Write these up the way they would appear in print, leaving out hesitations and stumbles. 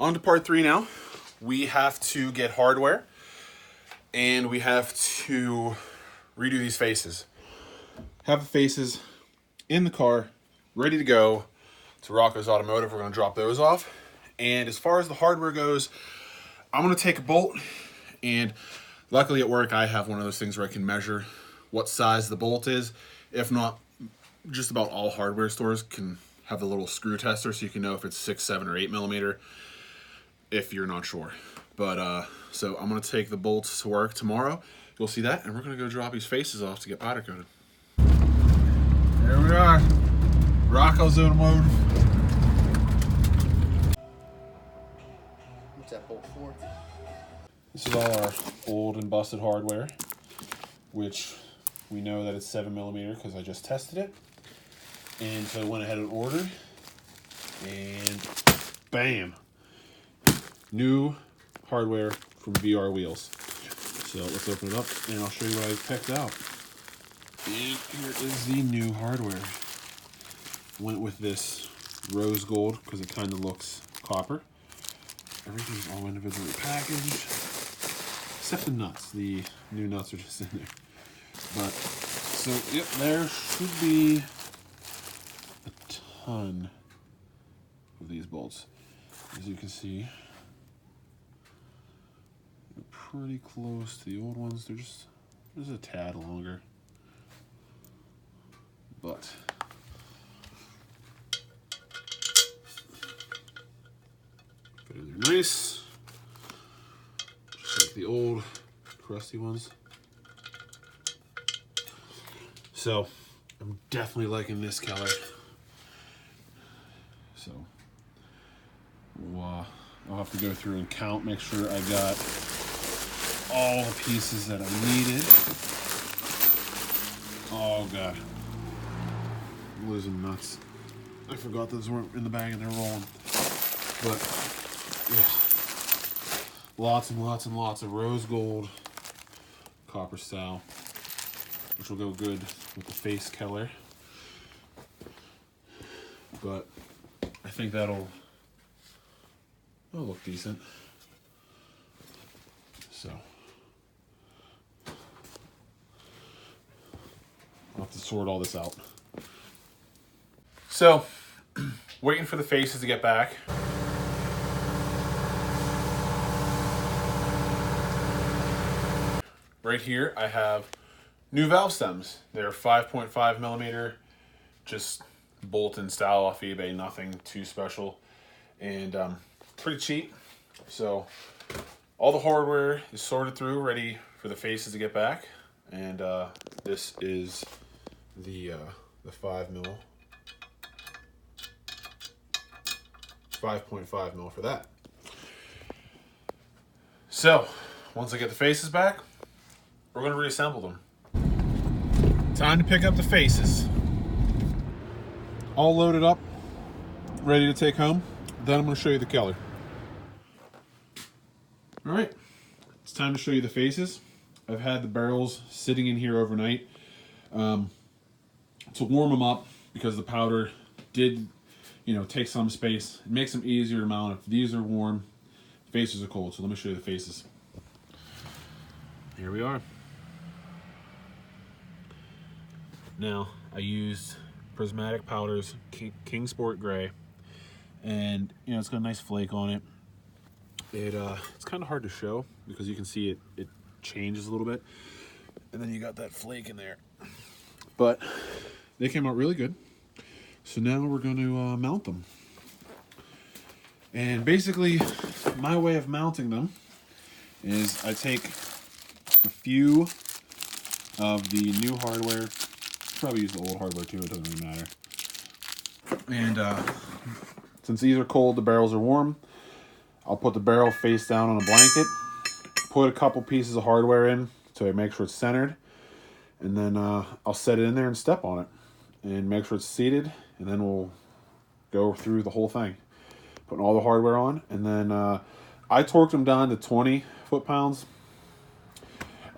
On to part 3 now. We have to get hardware and we have to redo these faces. Have the faces in the car, ready to go to Rocco's Automotive. We're going to drop those off. And as far as the hardware goes, I'm going to take a bolt, and luckily at work I have one of those things where I can measure what size the bolt is. If not, just about all hardware stores can have a little screw tester so you can know if it's 6, 7, or 8 millimeter if you're not sure. But so I'm going to take the bolts to work tomorrow. You'll see that, and we're going to go drop these faces off to get powder coated. There we are, Rocco's Automotive. What's that bolt for? This is all our old and busted hardware, which we know that it's 7 millimeter because I just tested it. And so I went ahead and ordered, and bam, new hardware from VR Wheels. So let's open it up and I'll show you what I picked out. And here is the new hardware. Went with this rose gold because it kind of looks copper. Everything's all individually packaged, except the nuts. The new nuts are just in there. But, so, yep, there should be a ton of these bolts. As you can see, they're pretty close to the old ones. They're just a tad longer. But put it in there nice, just like the old crusty ones. So I'm definitely liking this color. So I'll have to go through and count, make sure I got all the pieces that I needed. Oh god, I'm losing nuts. I forgot those weren't in the bag and they're rolling. But yeah, lots and lots and lots of rose gold copper style, which will go good with the face color. But I think that'll look decent. So I'll have to sort all this out. So waiting for the faces to get back. Right here I have new valve stems. They're 5.5 millimeter, just bolt-in style off eBay, nothing too special, and pretty cheap. So all the hardware is sorted through, ready for the faces to get back, and this is the 5 mil, 5.5 mil for that. So once I get the faces back, we're going to reassemble them. Time to pick up the faces. All loaded up, ready to take home. Then I'm going to show you the color. All right, it's time to show you the faces. I've had the barrels sitting in here overnight to warm them up because the powder did, take some space. It makes them easier to mount if these are warm, faces are cold. So let me show you the faces. Here we are. Now, I used Prismatic Powders King Sport Gray, and it's got a nice flake on it. It's kind of hard to show because you can see it changes a little bit, and then you got that flake in there. But they came out really good. So now we're going to mount them. And basically, my way of mounting them is I take a few of the new hardware. Probably use the old hardware too, it doesn't really matter. And since these are cold, the barrels are warm, I'll put the barrel face down on a blanket, put a couple pieces of hardware in to make sure it's centered, and then I'll set it in there and step on it and make sure it's seated, and then we'll go through the whole thing, putting all the hardware on. And then I torqued them down to 20 foot-pounds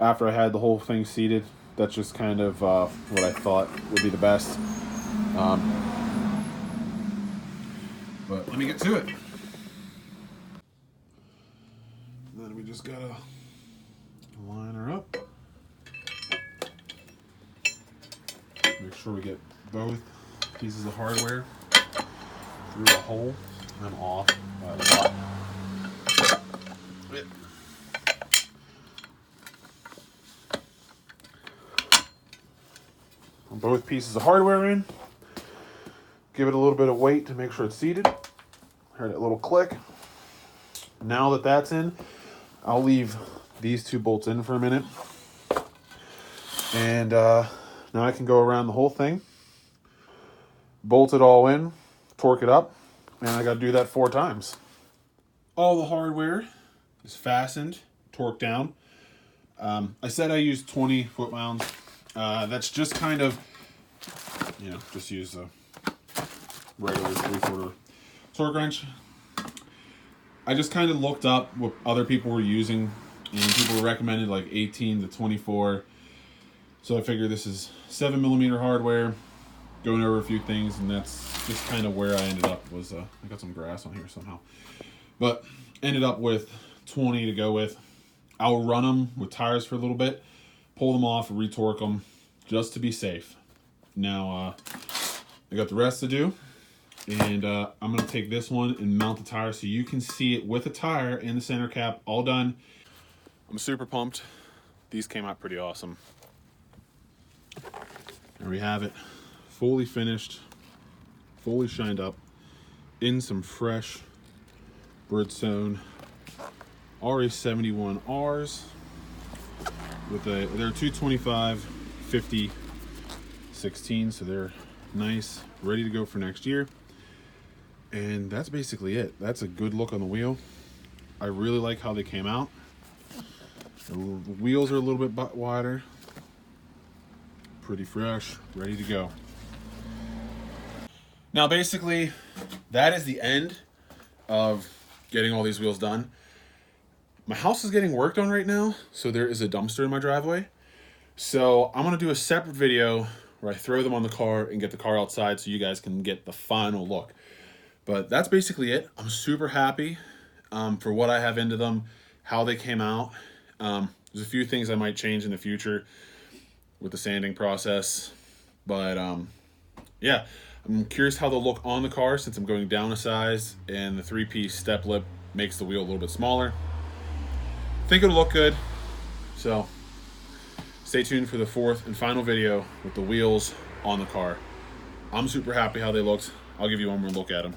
after I had the whole thing seated. That's just kind of what I thought would be the best. But let me get to it. we just gotta line her up. Make sure we get both pieces of hardware through the hole and off by the bottom. Both pieces of hardware in. Give it a little bit of weight to make sure it's seated. Heard that little click. Now that that's in, I'll leave these two bolts in for a minute. And now I can go around the whole thing, bolt it all in, torque it up, and I got to do that 4 times. All the hardware is fastened, torqued down. I said I used 20 foot-pounds. That's just kind of, just use a regular 3/4 torque wrench. I just kind of looked up what other people were using, and people recommended like 18 to 24. So I figured this is 7mm hardware, going over a few things, and that's just kind of where I ended up. Was I got some grass on here somehow, but ended up with 20 to go with. I'll run them with tires for a little bit, pull them off, and retorque them, just to be safe. Now I got the rest to do, and I'm gonna take this one and mount the tire so you can see it with the tire and the center cap all done. I'm super pumped. These came out pretty awesome. There we have it, fully finished, fully shined up, in some fresh Bridgestone RE71Rs with they're 225 50 16, so they're nice, ready to go for next year. And that's basically it. That's a good look on the wheel. I really like how they came out. The wheels are a little bit wider. Pretty fresh, ready to go. Now basically, that is the end of getting all these wheels done. My house is getting worked on right now, so there is a dumpster in my driveway. So I'm gonna do a separate video where I throw them on the car and get the car outside so you guys can get the final look. But that's basically it. I'm super happy for what I have into them, how they came out. There's a few things I might change in the future with the sanding process, but yeah, I'm curious how they'll look on the car since I'm going down a size, and the 3-piece step lip makes the wheel a little bit smaller. I think it'll look good, so stay tuned for the 4th and final video with the wheels on the car. I'm super happy how they looked. I'll give you one more look at them.